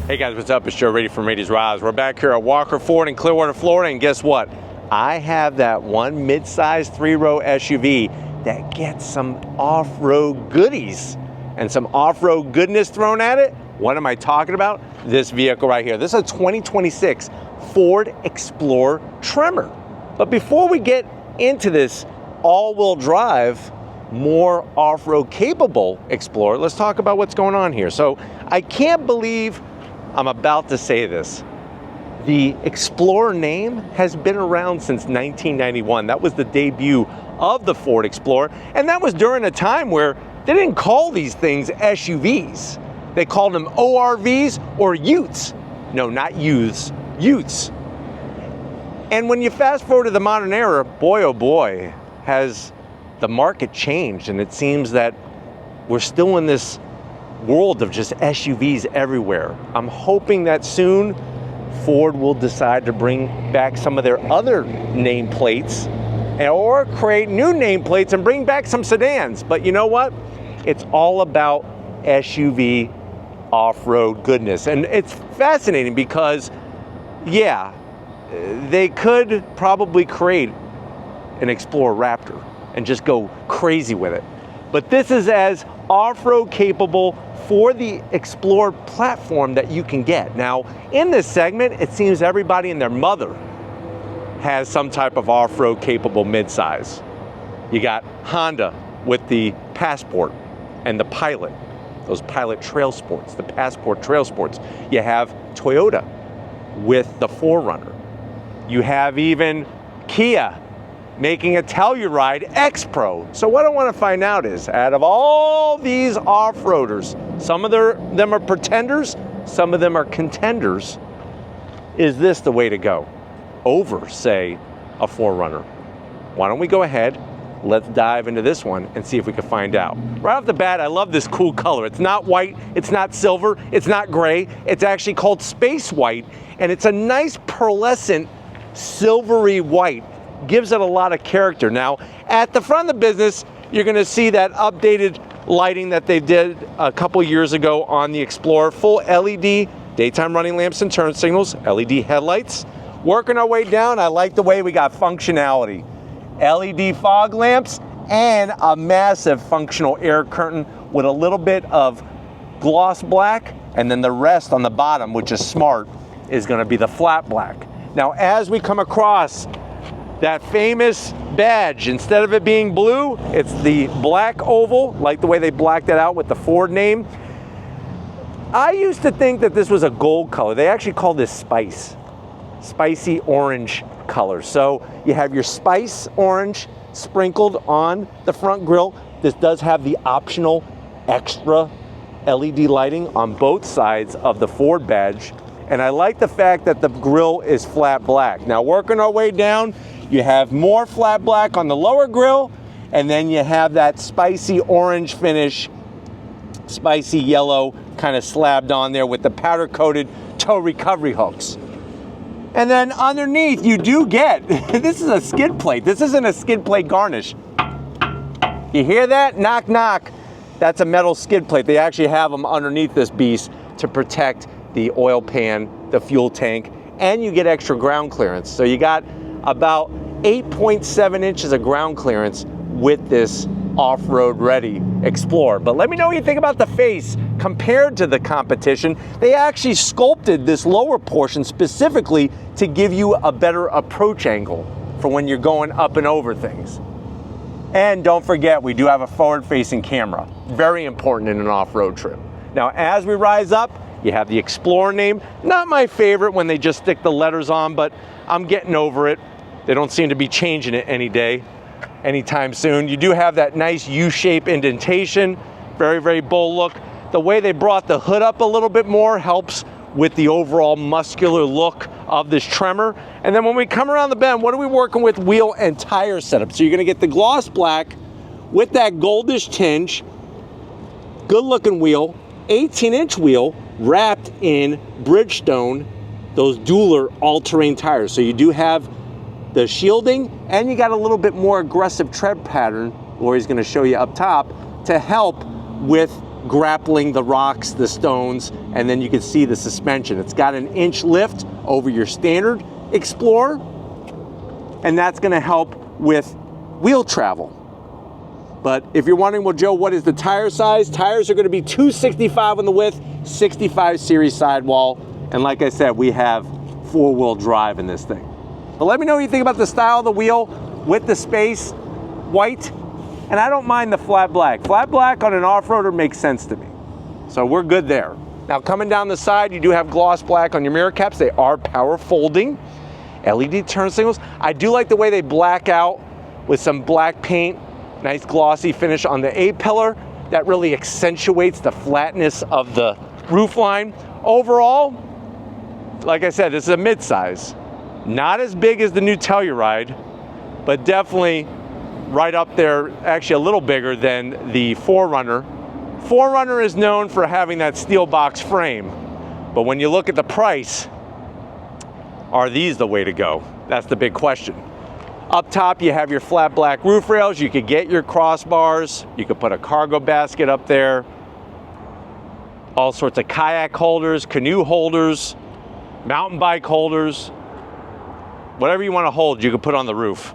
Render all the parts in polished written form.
Hey guys, what's up? It's Joe Raiti from Raiti's Rides. We're back here at Walker Ford in Clearwater, Florida, and guess what? I have that one mid-size 3-row SUV that gets some off-road goodies and some off-road goodness thrown at it. What am I talking about? This vehicle right here. This is a 2026 Ford Explorer Tremor. But before we get into this all-wheel drive, more off-road capable Explorer, let's talk about what's going on here. So I can't believe I'm about to say this. The Explorer name has been around since 1991. That was the debut of the Ford Explorer, and that was during a time where they didn't call these things SUVs. They called them ORVs or Utes. No, not youths, Utes. And when you fast forward to the modern era, boy oh boy, has the market changed, and it seems that we're still in this world of just SUVs everywhere. I'm hoping that soon Ford will decide to bring back some of their other nameplates or create new nameplates and bring back some sedans. But you know what? It's all about SUV off-road goodness. And it's fascinating because, yeah, they could probably create an Explorer Raptor and just go crazy with it. But this is as off-road capable for the Explorer platform that you can get. Now, in this segment, it seems everybody and their mother has some type of off-road capable midsize. You got Honda with the Passport and the Pilot, those Pilot Trail Sports, the Passport Trail Sports. You have Toyota with the 4Runner. You have even Kia making a Telluride X-Pro. So what I want to find out is, out of all these off-roaders, some of them are pretenders, some of them are contenders, is this the way to go over, say, a 4Runner? Why don't we go ahead, let's dive into this one and see if we can find out. Right off the bat, I love this cool color. It's not white, it's not silver, it's not gray, it's actually called space white, and it's a nice pearlescent silvery white. Gives it a lot of character. Now, at the front of the business, you're going to see that updated lighting that they did a couple years ago on the Explorer. Full LED daytime running lamps and turn signals, LED headlights. Working our way down, I like the way we got functionality. LED fog lamps and a massive functional air curtain with a little bit of gloss black, and then the rest on the bottom, which is smart, is going to be the flat black. Now, as we come across that famous badge, instead of it being blue, it's the black oval, like the way they blacked it out with the Ford name. I used to think that this was a gold color. They actually call this spicy orange color. So you have your spice orange sprinkled on the front grille. This does have the optional extra LED lighting on both sides of the Ford badge. And I like the fact that the grille is flat black. Now, working our way down, you have more flat black on the lower grille, and then you have that spicy orange finish, spicy yellow kind of slabbed on there with the powder-coated tow recovery hooks. And then underneath, you do get, this is a skid plate. This isn't a skid plate garnish. You hear that? Knock, knock. That's a metal skid plate. They actually have them underneath this beast to protect the oil pan, the fuel tank, and you get extra ground clearance. So you got about 8.7 inches of ground clearance with this off-road ready Explorer. But let me know what you think about the face compared to the competition. They actually sculpted this lower portion specifically to give you a better approach angle for when you're going up and over things. And don't forget, we do have a forward-facing camera. Very important in an off-road trip. Now, as we rise up, you have the Explorer name. Not my favorite when they just stick the letters on, but I'm getting over it. They don't seem to be changing it anytime soon. You do have that nice U-shape indentation. Very, very bold look. The way they brought the hood up a little bit more helps with the overall muscular look of this Tremor. And then when we come around the bend, what are we working with? Wheel and tire setup. So you're gonna get the gloss black with that goldish tinge. Good looking wheel, 18-inch wheel wrapped in Bridgestone, those Dueler all-terrain tires. So you do have the shielding, and you got a little bit more aggressive tread pattern, Lori's gonna show you up top, to help with grappling the rocks, the stones, and then you can see the suspension. It's got an inch lift over your standard Explorer, and that's gonna help with wheel travel. But if you're wondering, well, Joe, what is the tire size? Tires are gonna be 265 on the width, 65 series sidewall, and like I said, we have 4-wheel drive in this thing. But let me know what you think about the style of the wheel with the space, white, and I don't mind the flat black. Flat black on an off-roader makes sense to me. So we're good there. Now coming down the side, you do have gloss black on your mirror caps. They are power folding. LED turn signals. I do like the way they black out with some black paint, nice glossy finish on the A-pillar. That really accentuates the flatness of the roof line. Overall, like I said, this is a midsize. Not as big as the new Telluride, but definitely right up there, actually a little bigger than the 4Runner. 4Runner is known for having that steel box frame, but when you look at the price, are these the way to go? That's the big question. Up top, you have your flat black roof rails. You could get your crossbars. You could put a cargo basket up there. All sorts of kayak holders, canoe holders, mountain bike holders. Whatever you want to hold, you can put on the roof.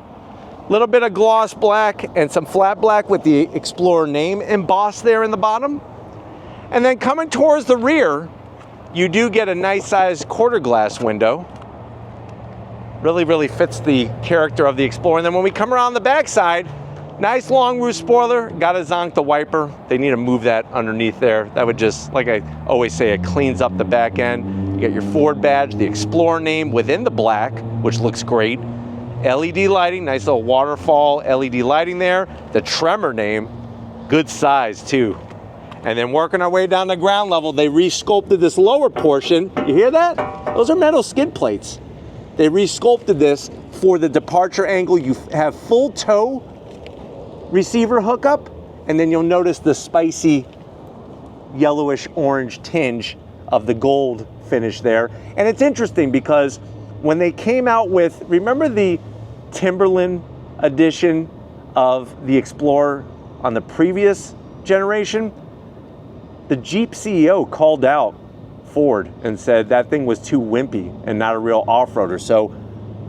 Little bit of gloss black and some flat black with the Explorer name embossed there in the bottom. And then coming towards the rear, you do get a nice sized quarter glass window. Really fits the character of the Explorer. And then when we come around the back side, nice long roof spoiler, got to zonk the wiper. They need to move that underneath there. That would just, like I always say, it cleans up the back end. You get your Ford badge, the Explorer name within the black, which looks great. LED lighting, nice little waterfall LED lighting there. The Tremor name, good size too. And then working our way down the ground level, they re-sculpted this lower portion. You hear that? Those are metal skid plates. They re-sculpted this for the departure angle. You have full toe receiver hookup, and then you'll notice the spicy yellowish orange tinge of the gold finish there. And it's interesting because when they came out with, remember the Timberland edition of the Explorer on the previous generation? The Jeep CEO called out Ford and said that thing was too wimpy and not a real off-roader. So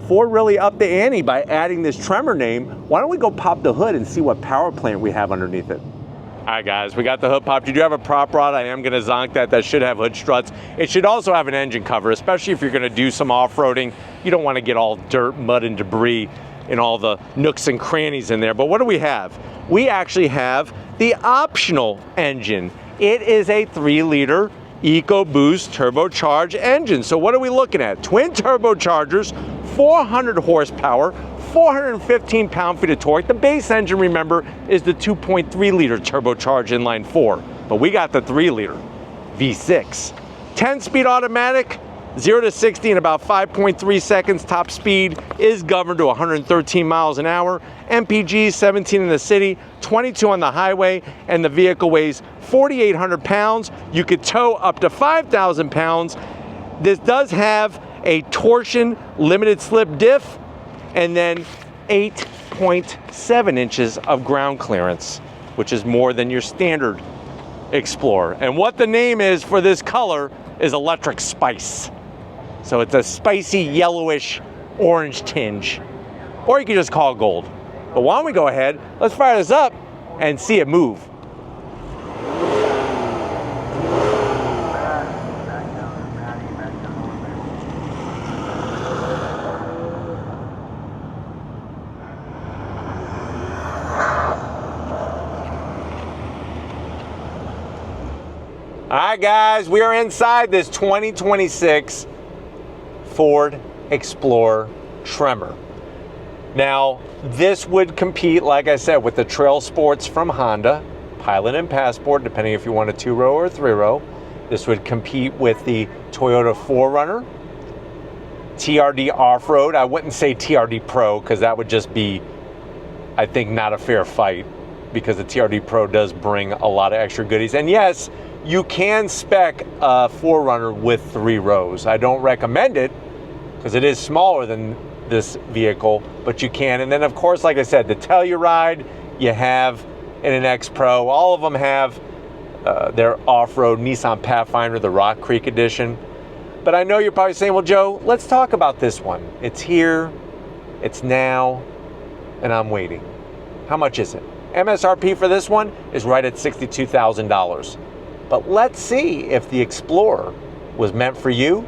Ford really upped the ante by adding this Tremor name. Why don't we go pop the hood and see what power plant we have underneath it? All right, guys, we got the hood popped. You do have a prop rod. I am going to zonk that. That should have hood struts. It should also have an engine cover, especially if you're going to do some off-roading. You don't want to get all dirt, mud, and debris in all the nooks and crannies in there. But what do we have? We actually have the optional engine. It is a 3-liter EcoBoost turbocharged engine. So what are we looking at? Twin turbochargers, 400 horsepower, 415 pound-feet of torque. The base engine, remember, is the 2.3-liter turbocharged inline 4, but we got the 3-liter V6. 10-speed automatic, 0 to 60 in about 5.3 seconds. Top speed is governed to 113 miles an hour. MPG 17 in the city, 22 on the highway, and the vehicle weighs 4,800 pounds. You could tow up to 5,000 pounds. This does have a torsion limited slip diff, and then 8.7 inches of ground clearance, which is more than your standard Explorer. And what the name is for this color is Electric Spice. So it's a spicy yellowish orange tinge, or you can just call it gold. But why don't we go ahead, let's fire this up and see it move. All right, guys, we are inside this 2026 Ford Explorer Tremor. Now, this would compete, like I said, with the Trail Sports from Honda, Pilot and Passport, depending if you want a 2-row or a 3-row. This would compete with the Toyota 4Runner, TRD Off-Road. I wouldn't say TRD Pro because that would just be, I think, not a fair fight, because the TRD Pro does bring a lot of extra goodies. And yes, you can spec a 4Runner with 3 rows. I don't recommend it because it is smaller than this vehicle, but you can. And then, of course, like I said, the Telluride, you have in an X Pro. All of them have their off-road Nissan Pathfinder, the Rock Creek Edition. But I know you're probably saying, well, Joe, let's talk about this one. It's here, it's now, and I'm waiting. How much is it? MSRP for this one is right at $62,000. But let's see if the Explorer was meant for you.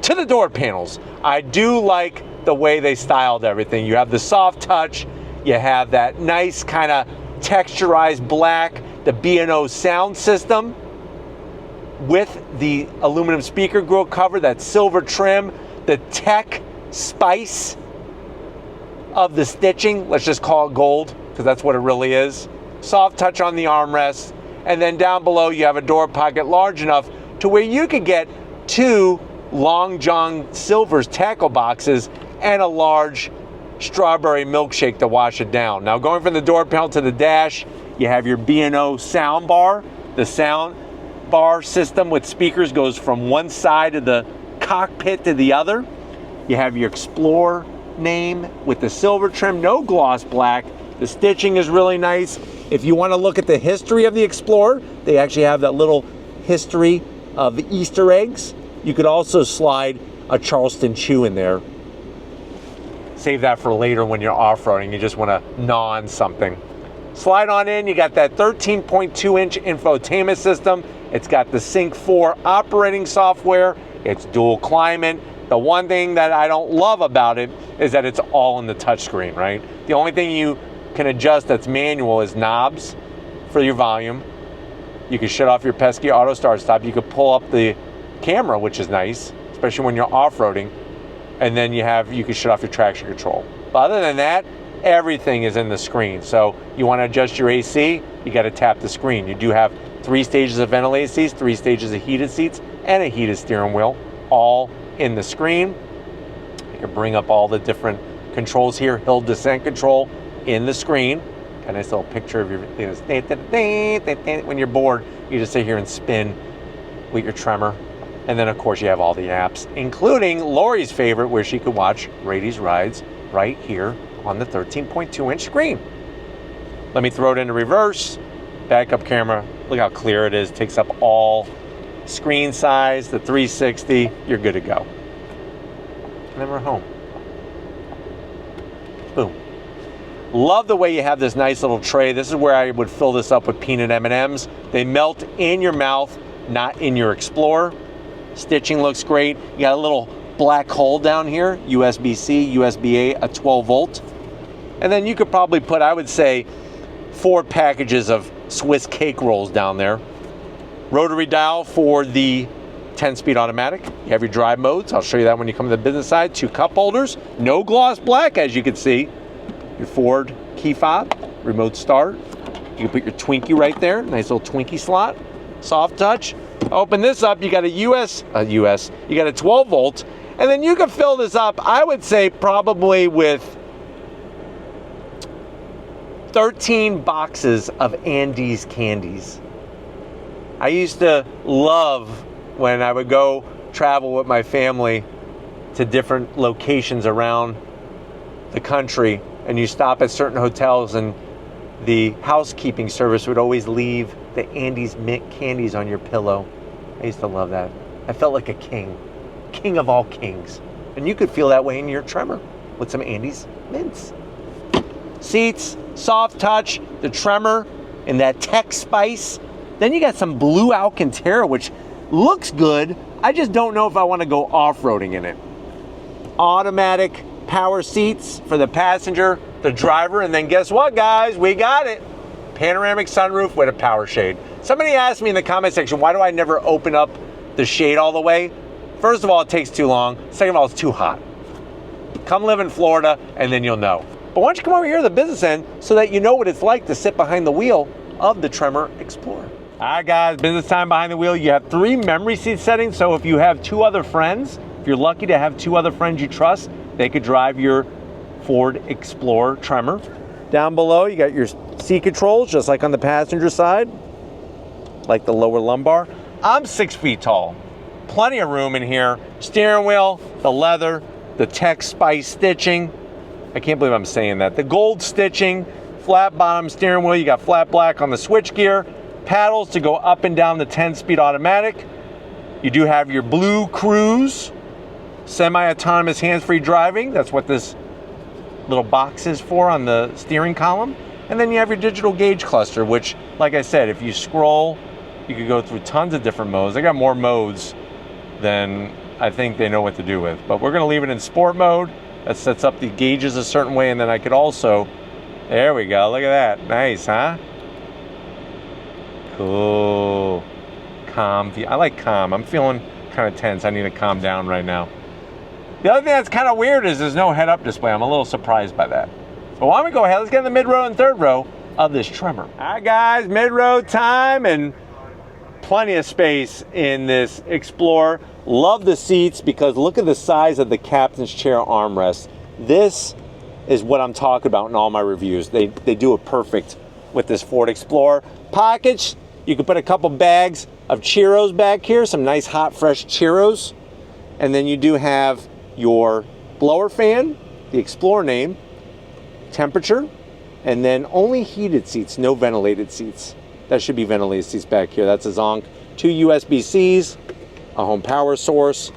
To the door panels, I do like the way they styled everything. You have the soft touch, you have that nice kind of texturized black, the B&O sound system with the aluminum speaker grill cover, that silver trim, the tech spice of the stitching. Let's just call it gold, because that's what it really is. Soft touch on the armrest, and then down below you have a door pocket large enough to where you could get 2 Long John Silver's tackle boxes and a large strawberry milkshake to wash it down. Now, going from the door panel to the dash, you have your B&O sound bar. The sound bar system with speakers goes from one side of the cockpit to the other. You have your Explorer name with the silver trim, no gloss black. The stitching is really nice. If you want to look at the history of the Explorer, they actually have that little history of the Easter eggs. You could also slide a Charleston Chew in there. Save that for later when you're off-roading. You just want to gnaw on something. Slide on in, you got that 13.2-inch infotainment system. It's got the Sync 4 operating software. It's dual climate. The one thing that I don't love about it is that it's all in the touchscreen, right? The only thing you can adjust that's manual is knobs for your volume. You can shut off your pesky auto start stop. You could pull up the camera, which is nice, especially when you're off-roading. And then you can shut off your traction control. But other than that, everything is in the screen. So you want to adjust your AC, you got to tap the screen. You do have 3 stages of ventilated seats, 3 stages of heated seats, and a heated steering wheel, all in the screen. You can bring up all the different controls here. Hill descent control in the screen. Got a nice little picture of your, when you're bored, you just sit here and spin with your Tremor. And then, of course, you have all the apps, including Lori's favorite, where she could watch Raiti's rides right here on the 13.2-inch screen. Let me throw it into reverse. Backup camera. Look how clear it is. Takes up all screen size, the 360. You're good to go. And then we're home. Boom. Love the way you have this nice little tray. This is where I would fill this up with peanut M&Ms. They melt in your mouth, not in your Explorer. Stitching looks great. You got a little black hole down here, USB-C, USB-A, a 12 volt. And then you could probably put, I would say, 4 packages of Swiss cake rolls down there. Rotary dial for the 10-speed automatic. You have your drive modes. I'll show you that when you come to the business side. 2 cup holders. No gloss black, as you can see. Your Ford key fob, remote start. You can put your Twinkie right there. Nice little Twinkie slot. Soft touch. Open this up, you got you got a 12 volt, and then you can fill this up, I would say probably with 13 boxes of Andes candies. I used to love when I would go travel with my family to different locations around the country, and you stop at certain hotels and the housekeeping service would always leave the Andes mint candies on your pillow. I used to love that. I felt like a king of all kings. And you could feel that way in your Tremor with some Andes mints. Seats, soft touch, the Tremor, and that tech spice. Then you got some blue Alcantara, which looks good. I just don't know if I want to go off-roading in it. Automatic power seats for the passenger, the driver, and then guess what, guys? We got it. Panoramic sunroof with a power shade. Somebody asked me in the comment section, why do I never open up the shade all the way? First of all, it takes too long. Second of all, it's too hot. Come live in Florida and then you'll know. But why don't you come over here to the business end so that you know what it's like to sit behind the wheel of the Tremor Explorer. All right, guys, business time behind the wheel. You have 3 memory seat settings. So if you have 2 other friends, if you're lucky to have 2 other friends you trust, they could drive your Ford Explorer Tremor. Down below, you got your seat controls, just like on the passenger side, like the lower lumbar. I'm 6 feet tall. Plenty of room in here. Steering wheel, the leather, the tech spice stitching. I can't believe I'm saying that. The gold stitching, flat bottom steering wheel. You got flat black on the switch gear. paddles to go up and down the 10-speed automatic. You do have your Blue Cruise, semi-autonomous hands-free driving. That's what this little box is for on the steering column. And then you have your digital gauge cluster, which, like I said, if you scroll, you could go through tons of different modes. They got more modes than I think they know what to do with. But we're gonna leave it in sport mode. That sets up the gauges a certain way, and then I could also, there we go, look at that. Nice, huh? Cool. Calm. I like calm. I'm feeling kind of tense. I need to calm down right now. The other thing that's kind of weird is there's no head-up display. I'm a little surprised by that. But why don't we go ahead, let's get in the mid-row and third row of this Tremor. All right, guys, mid-row time, and plenty of space in this Explorer. Love the seats because look at the size of the captain's chair armrest. This is what I'm talking about in all my reviews. They do it perfect with this Ford Explorer. Pockets, you can put a couple bags of Cheetos back here, some nice hot fresh Cheetos. And then you do have your blower fan, the Explorer name, temperature, and then only heated seats, no ventilated seats. That should be ventilated seats back here. That's a zonk. 2 USB-Cs, a home power source,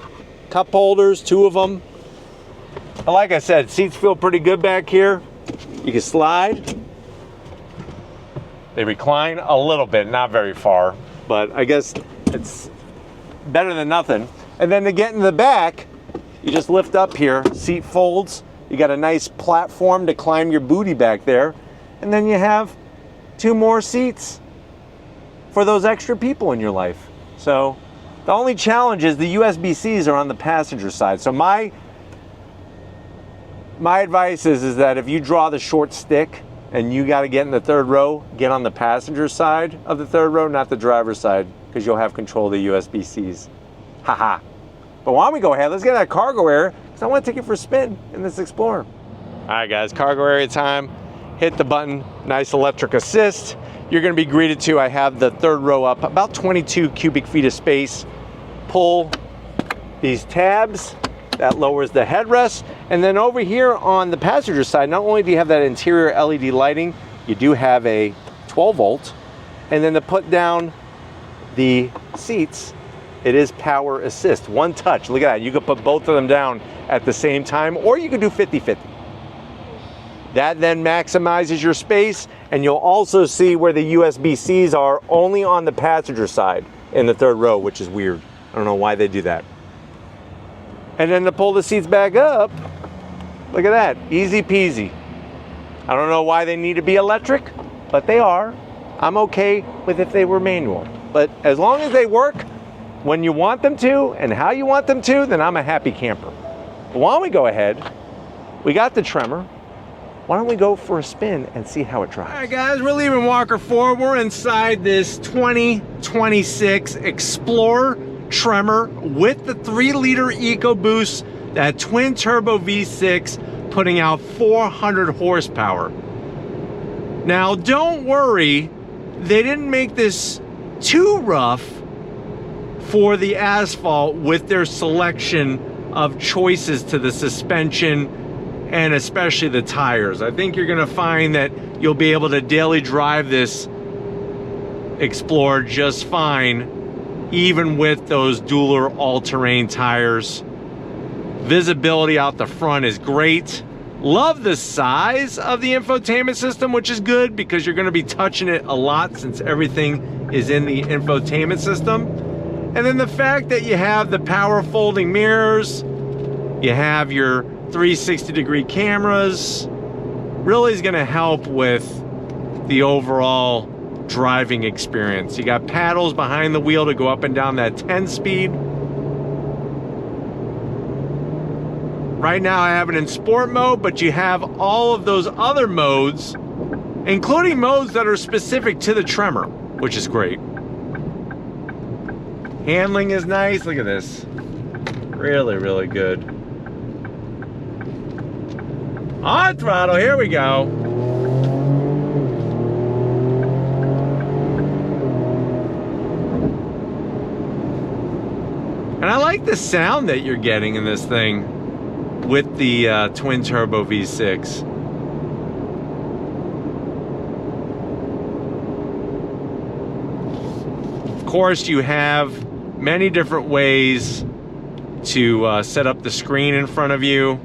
cup holders, 2 of them. But like I said, seats feel pretty good back here. You can slide. They recline a little bit, not very far, but I guess it's better than nothing. And then to get in the back, you just lift up here, seat folds. You got a nice platform to climb your booty back there. And then you have 2 more seats for those extra people in your life. So the only challenge is the USB-Cs are on the passenger side. So my advice is that if you draw the short stick and you got to get in the third row, get on the passenger side of the third row, not the driver's side, because you'll have control of the USB-Cs. Haha. But why don't we go ahead, let's get that cargo area, because I want to take it for a spin in this Explorer. All right, guys, cargo area time. Hit the button, nice electric assist. You're gonna be greeted to, I have the third row up, about 22 cubic feet of space. Pull these tabs, that lowers the headrest. And then over here on the passenger side, not only do you have that interior LED lighting, you do have a 12 volt. And then to put down the seats, it is power assist, one touch. Look at that, you could put both of them down at the same time, or you could do 50-50. That then maximizes your space, and you'll also see where the USB-Cs are only on the passenger side in the third row, which is weird. I don't know why they do that. And then to pull the seats back up, look at that, easy peasy. I don't know why they need to be electric, but they are. I'm okay with if they were manual. But as long as they work when you want them to and how you want them to, then I'm a happy camper. But why don't we go ahead, we got the Tremor. Why don't we go for a spin and see how it drives? All right, guys, we're leaving Walker Ford. We're inside this 2026 Explorer Tremor with the 3-liter EcoBoost, that twin-turbo V6, putting out 400 horsepower. Now, don't worry, they didn't make this too rough for the asphalt with their selection of choices to the suspension and especially the tires. I think you're gonna find that you'll be able to daily drive this Explorer just fine, even with those dual all-terrain tires. Visibility out the front is great. Love the size of the infotainment system, which is good because you're gonna be touching it a lot since everything is in the infotainment system. And then the fact that you have the power folding mirrors, you have your 360-degree cameras, really is gonna help with the overall driving experience. You got paddles behind the wheel to go up and down that 10-speed. Right now I have it in sport mode, but you have all of those other modes, including modes that are specific to the Tremor, which is great. Handling is nice, look at this. Really, really good. On throttle, here we go. And I like the sound that you're getting in this thing with the twin turbo V6. course, you have many different ways to set up the screen in front of you.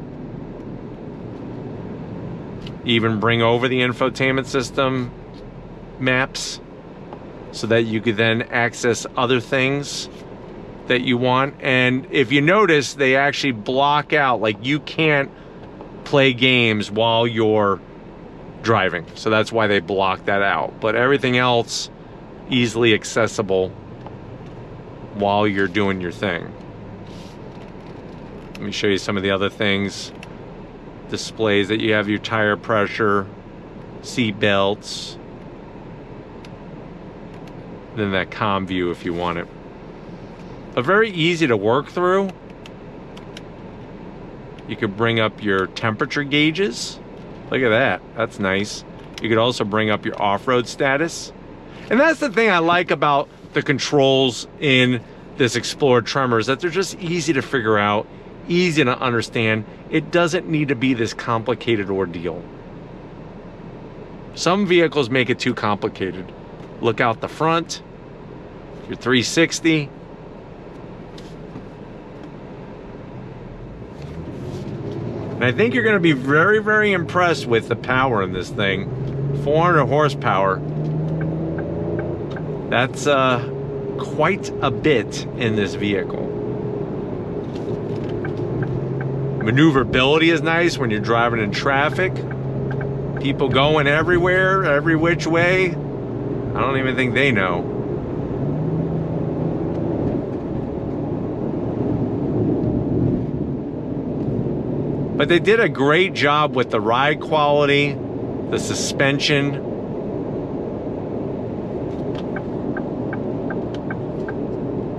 Even bring over the infotainment system maps so that you could then access other things that you want. And if you notice, they actually block out, like you can't play games while you're driving. So that's why they block that out. But everything else easily accessible while you're doing your thing. Let me show you some of the other things. Displays that you have your tire pressure, seat belts, then that comm view if you want it. But very easy to work through. You could bring up your temperature gauges. Look at that, that's nice. You could also bring up your off-road status. And that's the thing I like about the controls in this Explorer Tremor, is that they're just easy to figure out, easy to understand. It doesn't need to be this complicated ordeal. Some vehicles make it too complicated. Look out the front, your 360. And I think you're going to be very, very impressed with the power in this thing. 400 horsepower. That's quite a bit in this vehicle. Maneuverability is nice when you're driving in traffic. People going everywhere, every which way. I don't even think they know. But they did a great job with the ride quality, the suspension.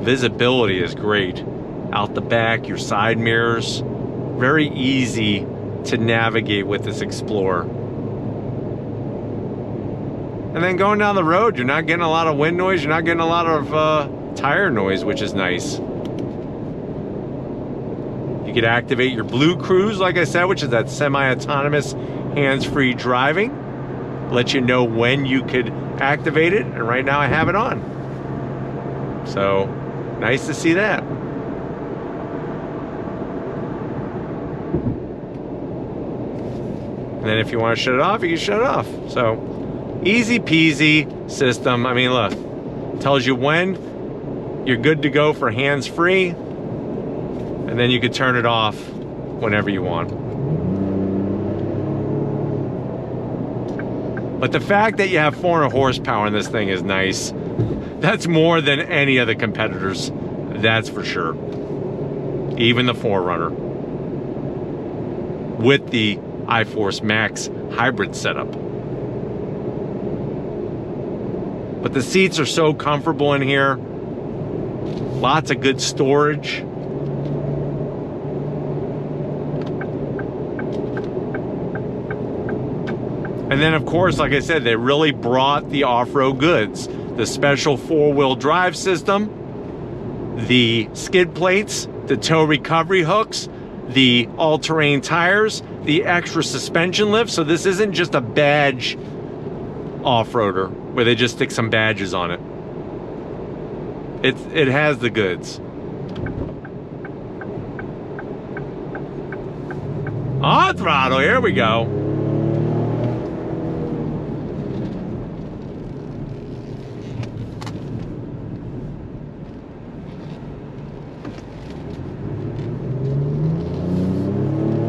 Visibility is great. Out the back, your side mirrors. Very easy to navigate with this Explorer. And then going down the road, you're not getting a lot of wind noise, you're not getting a lot of tire noise, which is nice. You could activate your Blue Cruise, like I said, which is that semi-autonomous hands-free driving. Let you know when you could activate it, and right now I have it on. So, nice to see that. And then if you want to shut it off, you can shut it off. So, easy peasy system. I mean, look, tells you when you're good to go for hands-free, and then you can turn it off whenever you want. But the fact that you have 400 horsepower in this thing is nice. That's more than any of the competitors, that's for sure. Even the 4Runner. With the iForce Max hybrid setup. But the seats are so comfortable in here. Lots of good storage. And then of course, like I said, they really brought the off-road goods. The special four-wheel drive system, the skid plates, the tow recovery hooks, the all-terrain tires, the extra suspension lift. So this isn't just a badge off-roader where they just stick some badges on it. It has the goods. On throttle, here we go.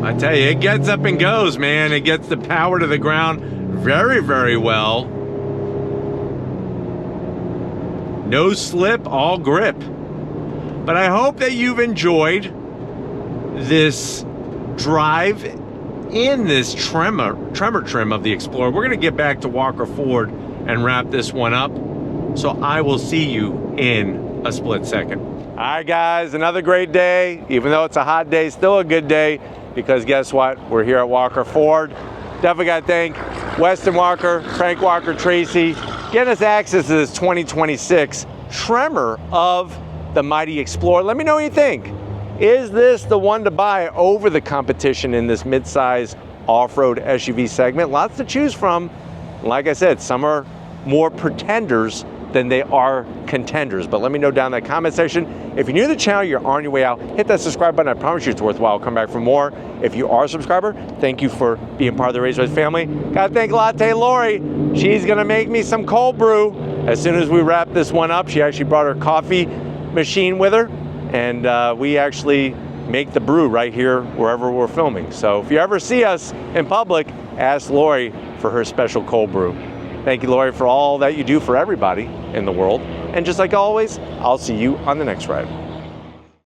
I tell you, it gets up and goes, man. It gets the power to the ground very, very well. No slip, all grip. But I hope that you've enjoyed this drive in this Tremor trim of the Explorer. We're gonna get back to Walker Ford and wrap this one up. So I will see you in a split second. All right, guys, another great day. Even though it's a hot day, still a good day. Because guess what? We're here at Walker Ford. Definitely got to thank Weston Walker, Frank Walker, Tracy, getting us access to this 2026 Tremor of the mighty Explorer. Let me know what you think. Is this the one to buy over the competition in this midsize off-road SUV segment? Lots to choose from. Like I said, some are more pretenders then they are contenders. But let me know down in the comment section. If you're new to the channel, you're on your way out, hit that subscribe button. I promise you it's worthwhile. Come back for more. If you are a subscriber, thank you for being part of the Raiti family. Gotta thank Latte Lori. She's gonna make me some cold brew. As soon as we wrap this one up, she actually brought her coffee machine with her, and we actually make the brew right here wherever we're filming. So if you ever see us in public, ask Lori for her special cold brew. Thank you, Lori, for all that you do for everybody in the world. And just like always, I'll see you on the next ride.